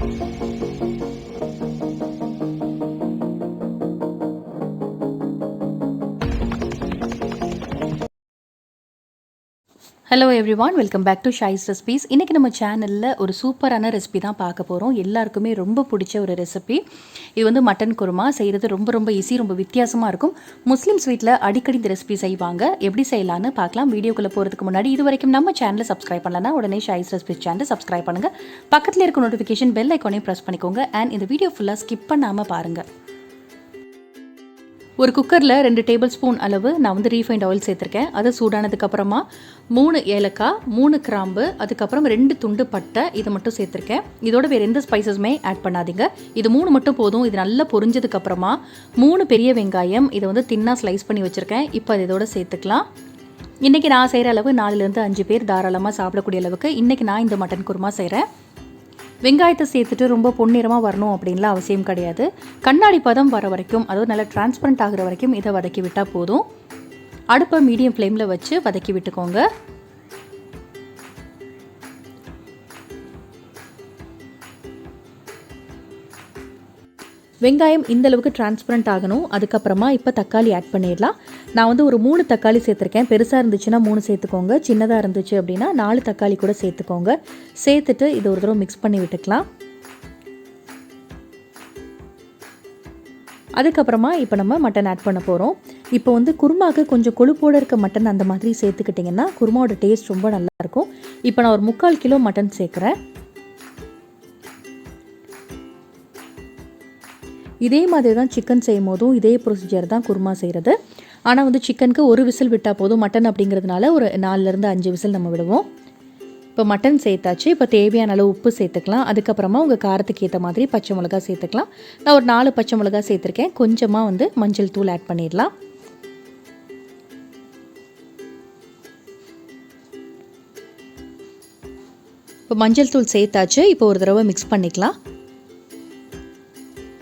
Hello everyone, welcome back to shy's recipes. இன்றைக்கி நம்ம சேனலில் ஒரு சூப்பரான ரெசிபி தான் பார்க்க போகிறோம். எல்லாருக்குமே ரொம்ப பிடிச்ச ஒரு ரெசிபி. இது வந்து மட்டன் குருமா செய்கிறது ரொம்ப ஈஸி, ரொம்ப வித்தியாசமாக இருக்கும். முஸ்லீம்ஸ் வீட்டில் அடிக்கடி இந்த ரெசிபி செய்வாங்க. எப்படி செய்யலான்னு பார்க்கலாம். வீடியோக்குள்ளே போகிறதுக்கு முன்னாடி இது வரைக்கும் நம்ம சேனலை சப்ஸ்கிரைப் பண்ணலன்னா உடனே ஷைஸ் ரெசிபீஸ் சேனலை சப்ஸ்கிரைப் பண்ணுங்கள். பக்கத்தில் இருக்க நோட்டிஃபிகேஷன் பெல் ஐக்கானையும் ப்ரெஸ் பண்ணிக்கோங்க. அண்ட் இந்த வீடியோ ஃபுல்லாக ஸ்கிப் பண்ணாமல் பாருங்கள். ஒரு குக்கரில் 2 டேபிள் ஸ்பூன் அளவு நான் வந்து ரீஃபைண்ட் ஆயில் சேர்த்துருக்கேன். அது சூடானதுக்கப்புறமா 3 ஏலக்காய், 3 கிராம்பு, அதுக்கப்புறம் 2 துண்டு பட்டை, இதை மட்டும் சேர்த்துருக்கேன். இதோட வேறு எந்த ஸ்பைசஸுமே ஆட் பண்ணாதீங்க. இது 3 மட்டும் போதும். இது நல்லா பொரிஞ்சதுக்கப்புறமா 3 பெரிய வெங்காயம், இதை வந்து தின்னாக ஸ்லைஸ் பண்ணி வச்சுருக்கேன். இப்போ அது இதோட சேர்த்துக்கலாம். இன்றைக்கி நான் செய்கிற அளவு 4லேருந்து 5 பேர் தாராளமாக சாப்பிடக்கூடிய அளவுக்கு இன்றைக்கி நான் இந்த மட்டன் குருமா செய்கிறேன். வெங்காயத்தை சேர்த்துட்டு ரொம்ப பொன்னிறமாக வரணும் அப்படின்லாம் அவசியம் கிடையாது. கண்ணாடி பதம் வர வரைக்கும், அதாவது நல்லா டிரான்ஸ்பரண்ட் ஆகிற வரைக்கும் இதை வதக்கி விட்டால் போதும். அடுப்பை மீடியம் ஃப்ளேமில் வச்சு வதக்கி விட்டுக்கோங்க. வெங்காயம் இந்த அளவுக்கு டிரான்ஸ்பரண்ட் ஆகணும். அதுக்கப்புறமா இப்போ தக்காளி ஆட் பண்ணிடலாம். நான் வந்து ஒரு 3 தக்காளி சேர்த்துருக்கேன். பெருசாக இருந்துச்சுன்னா 3 சேர்த்துக்கோங்க. சின்னதாக இருந்துச்சு அப்படின்னா 4 தக்காளி கூட சேர்த்துக்கோங்க. சேர்த்துட்டு இது ஒரு தடவை மிக்ஸ் பண்ணி விட்டுக்கலாம். அதுக்கப்புறமா இப்போ நம்ம மட்டன் ஆட் பண்ண போகிறோம். இப்போ வந்து குருமாவுக்கு கொஞ்சம் கொழுப்போடு இருக்க மட்டன் அந்த மாதிரி சேர்த்துக்கிட்டிங்கன்னா குருமாவோட டேஸ்ட் ரொம்ப நல்லாயிருக்கும். இப்போ நான் ஒரு 3/4 கிலோ மட்டன் சேர்க்குறேன். இதே மாதிரி தான் சிக்கன் செய்யும் போதும் இதே ப்ரொசீஜர் தான் குருமா செய்கிறது. ஆனால் வந்து சிக்கனுக்கு ஒரு விசில் விட்டால் போதும். மட்டன் அப்படிங்கிறதுனால ஒரு 4லேருந்து 5 விசில் நம்ம விடுவோம். இப்போ மட்டன் சேர்த்தாச்சு. இப்போ தேவையான அளவு உப்பு சேர்த்துக்கலாம். அதுக்கப்புறமா உங்கள் காரத்துக்கு ஏற்ற மாதிரி பச்சை மிளகா சேர்த்துக்கலாம். நான் ஒரு 4 பச்சை மிளகா சேர்த்துருக்கேன். கொஞ்சமாக வந்து மஞ்சள் தூள் ஆட் பண்ணிடலாம். இப்போ மஞ்சள் தூள் சேர்த்தாச்சு. இப்போ ஒரு தடவை மிக்ஸ் பண்ணிக்கலாம்.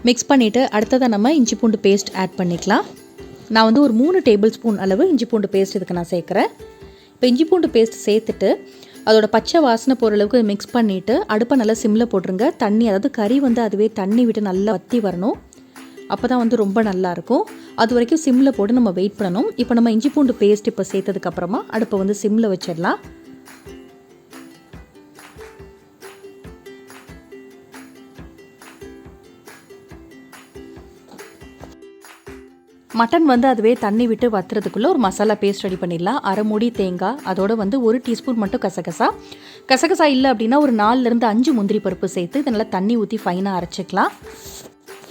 மிக்ஸ் பண்ணிவிட்டு அடுத்ததாக நம்ம இஞ்சி பூண்டு பேஸ்ட் ஆட் பண்ணிக்கலாம். நான் வந்து ஒரு 3 டேபிள் ஸ்பூன் அளவு இஞ்சி பூண்டு பேஸ்ட் இதுக்கு நான் சேர்க்குறேன். இப்போ இஞ்சி பூண்டு பேஸ்ட் சேர்த்துட்டு அதோட பச்சை வாசனை போகிற அளவுக்கு மிக்ஸ் பண்ணிவிட்டு அடுப்பை நல்லா சிம்மில் போட்டுருங்க. தண்ணி, அதாவது கறி வந்து அதுவே தண்ணி விட்டு நல்லா வற்றி வரணும். அப்போ தான் வந்து ரொம்ப நல்லாயிருக்கும். அது வரைக்கும் சிம்மில் போட்டு நம்ம வெயிட் பண்ணணும். இப்போ நம்ம இஞ்சி பூண்டு பேஸ்ட் இப்போ சேர்த்ததுக்கப்புறமா அடுப்பை வந்து சிம்மில் வச்சிடலாம். மட்டன் வந்து அதுவே தண்ணி விட்டு வத்துறதுக்குள்ளே ஒரு மசாலா பேஸ்ட் ரெடி பண்ணிடலாம். 1/2 மூடி தேங்காய், அதோட வந்து 1 டீஸ்பூன் மட்டும் கசகசா இல்லை அப்படின்னா ஒரு 4லேருந்து 5 முந்திரி பருப்பு சேர்த்து இதை நல்லா தண்ணி ஊற்றி ஃபைனாக அரைச்சிக்கலாம்.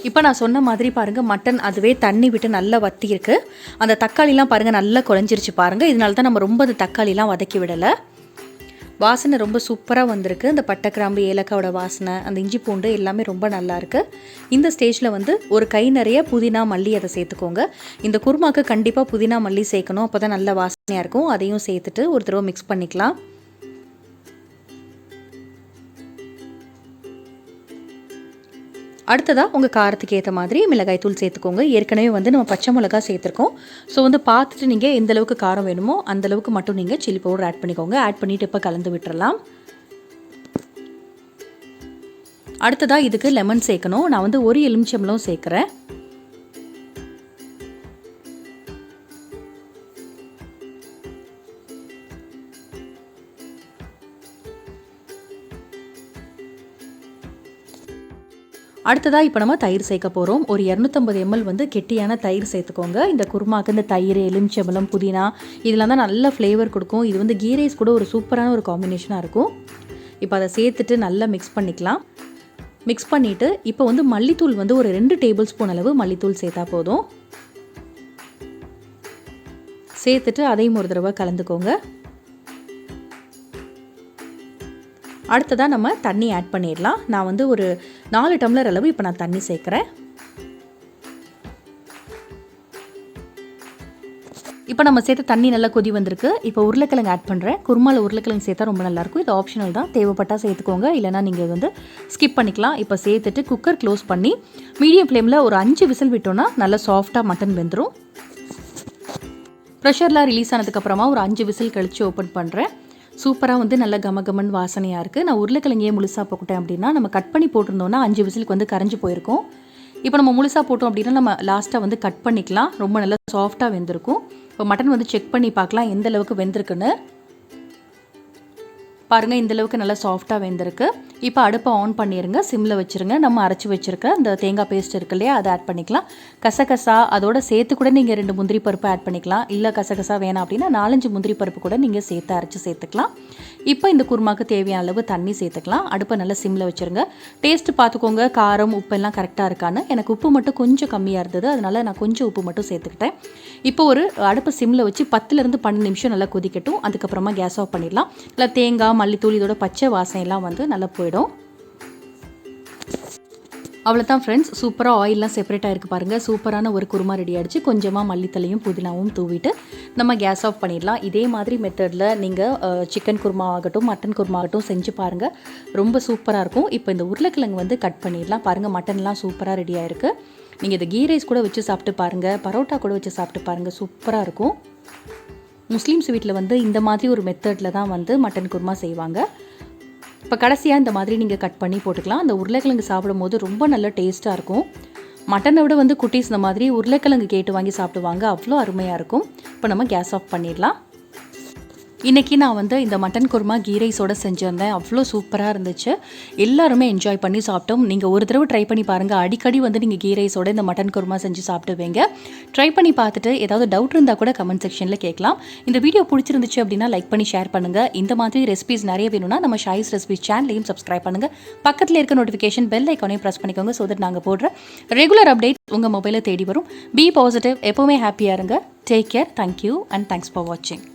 இப்போ நான் சொன்ன மாதிரி பாருங்கள், மட்டன் அதுவே தண்ணி விட்டு நல்லா வத்தி இருக்கு. அந்த தக்காளிலாம் பாருங்கள் நல்லா குழஞ்சிருச்சு பாருங்கள். இதனால தான் நம்ம ரொம்ப அந்த தக்காளிலாம் வதக்கி விடலை. வாசனை ரொம்ப சூப்பராக வந்திருக்கு. அந்த பட்டை கிராம்பு ஏலக்காவோட வாசனை, அந்த இஞ்சி பூண்டு எல்லாமே ரொம்ப நல்லாயிருக்கு. இந்த ஸ்டேஜில் வந்து ஒரு கை நிறைய புதினா மல்லி அதை சேர்த்துக்கோங்க. இந்த குருமாக்கு கண்டிப்பாக புதினா மல்லி சேர்க்கணும். அப்போ தான் நல்ல வாசனையாக இருக்கும். அதையும் சேர்த்துட்டு ஒரு தடவை மிக்ஸ் பண்ணிக்கலாம். அடுத்ததாக உங்கள் காரத்துக்கு ஏற்ற மாதிரி மிளகாய் தூள் சேர்த்துக்கோங்க. ஏற்கனவே வந்து நம்ம பச்சை மிளகா சேர்த்துருக்கோம். ஸோ வந்து பார்த்துட்டு நீங்கள் எந்த அளவுக்கு காரம் வேணுமோ அந்தளவுக்கு மட்டும் நீங்கள் சில்லி பவுடர் ஆட் பண்ணிக்கோங்க. ஆட் பண்ணிவிட்டு இப்போ கலந்து விட்டுறலாம். அடுத்ததாக இதுக்கு லெமன் சேர்க்கணும். நான் வந்து 1 எலுமிச்சம்பழம் சேர்க்குறேன். அடுத்ததாக இப்போ நம்ம தயிர் சேர்க்க போகிறோம். ஒரு 250 ml வந்து கெட்டியான தயிர் சேர்த்துக்கோங்க. இந்த குருமாக்கு இந்த தயிர், எலுமிச்சம்பழம், புதினா இதெல்லாம் தான் நல்ல ஃப்ளேவர் கொடுக்கும். இது வந்து கீ ரைஸ் கூட ஒரு சூப்பரான ஒரு காம்பினேஷனாக இருக்கும். இப்போ அதை சேர்த்துட்டு நல்லா மிக்ஸ் பண்ணிக்கலாம். மிக்ஸ் பண்ணிவிட்டு இப்போ வந்து மல்லித்தூள் வந்து ஒரு 2 டேபிள் ஸ்பூன் அளவு மல்லித்தூள் சேர்த்தா போதும். சேர்த்துட்டு அதையும் ஒரு தடவை கலந்துக்கோங்க. அடுத்ததாக நம்ம தண்ணி ஆட் பண்ணிடலாம். நான் வந்து ஒரு 4 டம்ளர் அளவு இப்போ நான் தண்ணி சேர்க்குறேன். இப்போ நம்ம சேர்த்து தண்ணி நல்லா கொதி வந்திருக்கு. இப்போ உருளைக்கிழங்கு ஆட் பண்ணுறேன். குருமாவில் உருளைக்கிழங்கு சேர்த்தா ரொம்ப நல்லாயிருக்கும். இது ஆப்ஷனல் தான், தேவைப்பட்டால் சேர்த்துக்கோங்க, இல்லைனா நீங்கள் வந்து ஸ்கிப் பண்ணிக்கலாம். இப்போ சேர்த்துட்டு குக்கர் க்ளோஸ் பண்ணி மீடியம் ஃப்ளேமில் ஒரு 5 விசில் விட்டோன்னா நல்லா சாஃப்டாக மட்டன் வெந்துடும். ப்ரெஷர்லாம் ரிலீஸ் ஆனதுக்கப்புறமா ஒரு 5 விசில் கழித்து ஓப்பன் பண்ணுறேன். சூப்பராக வந்து நல்ல கமகமன் வாசனையாக இருக்குது. நான் உருளைக்கிழங்கையே முழுசாக போட்டேன் அப்படின்னா நம்ம கட் பண்ணி போட்டிருந்தோன்னா 5 விசிலுக்கு வந்து கரைஞ்சி போயிருக்கும். இப்போ நம்ம முழுசாக போட்டோம் அப்படின்னா நம்ம லாஸ்ட்டாக வந்து கட் பண்ணிக்கலாம். ரொம்ப நல்லா சாஃப்டாக வெந்திருக்கும். இப்போ மட்டன் வந்து செக் பண்ணி பார்க்கலாம் எந்த அளவுக்கு வெந்திருக்குன்னு. பாருங்கள், இந்தளவுக்கு நல்லா சாஃப்டாக வெந்திருக்கு. இப்போ அடுப்பை ஆன் பண்ணிடுங்க, சிம்மில் வச்சுருங்க. நம்ம அரைச்சி வச்சுருக்க இந்த தேங்காய் பேஸ்ட் இருக்கு இல்லையா, அதை ஆட் பண்ணிக்கலாம். கசகசா அதோட சேர்த்து கூட நீங்கள் 2 முந்திரி பருப்பு ஆட் பண்ணிக்கலாம். இல்லை கசகசா வேணாம் அப்படின்னா 4-5 முந்திரி பருப்பு கூட நீங்கள் சேர்த்து அரைச்சி சேர்த்துக்கலாம். இப்போ இந்த குருமாவுக்கு தேவையான அளவு தண்ணி சேர்த்துக்கலாம். அடுப்பை நல்லா சிம்மில் வச்சுருங்க. டேஸ்ட்டு பார்த்துக்கோங்க, காரம் உப்பு எல்லாம் கரெக்டாக இருக்கான்னு. எனக்கு உப்பு மட்டும் கொஞ்சம் கம்மியாக இருந்தது, அதனால் நான் கொஞ்சம் உப்பு மட்டும் சேர்த்துக்கிட்டேன். இப்போ ஒரு அடுப்பை சிம்மில் வச்சு 10-12 நிமிஷம் நல்லா கொதிக்கட்டும். அதுக்கப்புறமா கேஸ் ஆஃப் பண்ணிடலாம். இல்லை தேங்காய் மல்லித்தூள் இதோட பச்சை வாசனையெல்லாம் வந்து நல்லா போயிடும். அவ்வளோதான் ஃப்ரெண்ட்ஸ், சூப்பராக ஆயிலெலாம் செப்பரேட் ஆகிருக்கு பாருங்கள். சூப்பரான ஒரு குருமா ரெடி ஆகிடுச்சு. கொஞ்சமாக மல்லித்தலையும் புதினாவும் தூவிட்டு நம்ம கேஸ் ஆஃப் பண்ணிடலாம். இதே மாதிரி மெத்தடில் நீங்கள் சிக்கன் குருமா ஆகட்டும் மட்டன் குருமா ஆகட்டும் செஞ்சு பாருங்கள், ரொம்ப சூப்பராக இருக்கும். இப்போ இந்த உருளைக்கிழங்கு வந்து கட் பண்ணிடலாம். பாருங்கள், மட்டன்லாம் சூப்பராக ரெடி ஆகிருக்கு. நீங்கள் இந்த கீ ரைஸ் கூட வச்சு சாப்பிட்டு பாருங்கள், பரோட்டா கூட வச்சு சாப்பிட்டு பாருங்கள், சூப்பராக இருக்கும். முஸ்லீம்ஸ் வீட்டில் வந்து இந்த மாதிரி ஒரு மெத்தடில் தான் வந்து மட்டன் குருமா செய்வாங்க. இப்போ கடைசியாக இந்த மாதிரி நீங்கள் கட் பண்ணி போட்டுக்கலாம். அந்த உருளைக்கிழங்கு சாப்பிடும் போது ரொம்ப நல்ல டேஸ்ட்டாக இருக்கும். மட்டனை விட வந்து குட்டீஸ் இந்த மாதிரி உருளைக்கிழங்கு கேட்டு வாங்கி சாப்பிடுவாங்க, அவ்வளோ அருமையாக இருக்கும். இப்போ நம்ம கேஸ் ஆஃப் பண்ணிடலாம். இன்றைக்கி நான் வந்து இந்த மட்டன் குருமா கீ ரைஸோடு செஞ்சுருந்தேன். அவ்வளோ சூப்பராக இருந்துச்சு. எல்லாருமே என்ஜாய் பண்ணி சாப்பிட்டோம். நீங்கள் ஒரு தடவை ட்ரை பண்ணி பாருங்கள். அடிக்கடி வந்து நீங்கள் கீ ரைஸோட இந்த மட்டன் குருமா செஞ்சு சாப்பிடுவீங்க. ட்ரை பண்ணி பார்த்துட்டு ஏதாவது டவுட் இருந்தால் கூட கமெண்ட் செக்ஷனில் கேட்கலாம். இந்த வீடியோ பிடிச்சிருந்துச்சு அப்படின்னா லைக் பண்ணி ஷேர் பண்ணுங்கள். இந்த மாதிரி ரெசிபிஸ் நிறைய வேணும்னா நம்ம ஷாய்ஸ் ரெசிபிஸ் சேனலையும் சப்ஸ்கிரைப் பண்ணுங்கள். பக்கத்தில் இருக்க நோட்டிஃபிகேஷன் பெல் ஐக்கானையும் ப்ரெஸ் பண்ணிக்கோங்க. ஸோ தட் நாங்கள் போடுற ரெகுலர் அப்டேட் உங்கள் மொபைலில் தேடி வரும். பி பாசிட்டிவ், எப்போவுமே ஹாப்பியாக இருங்க. Take care. Thank you and thanks for வாட்சிங்.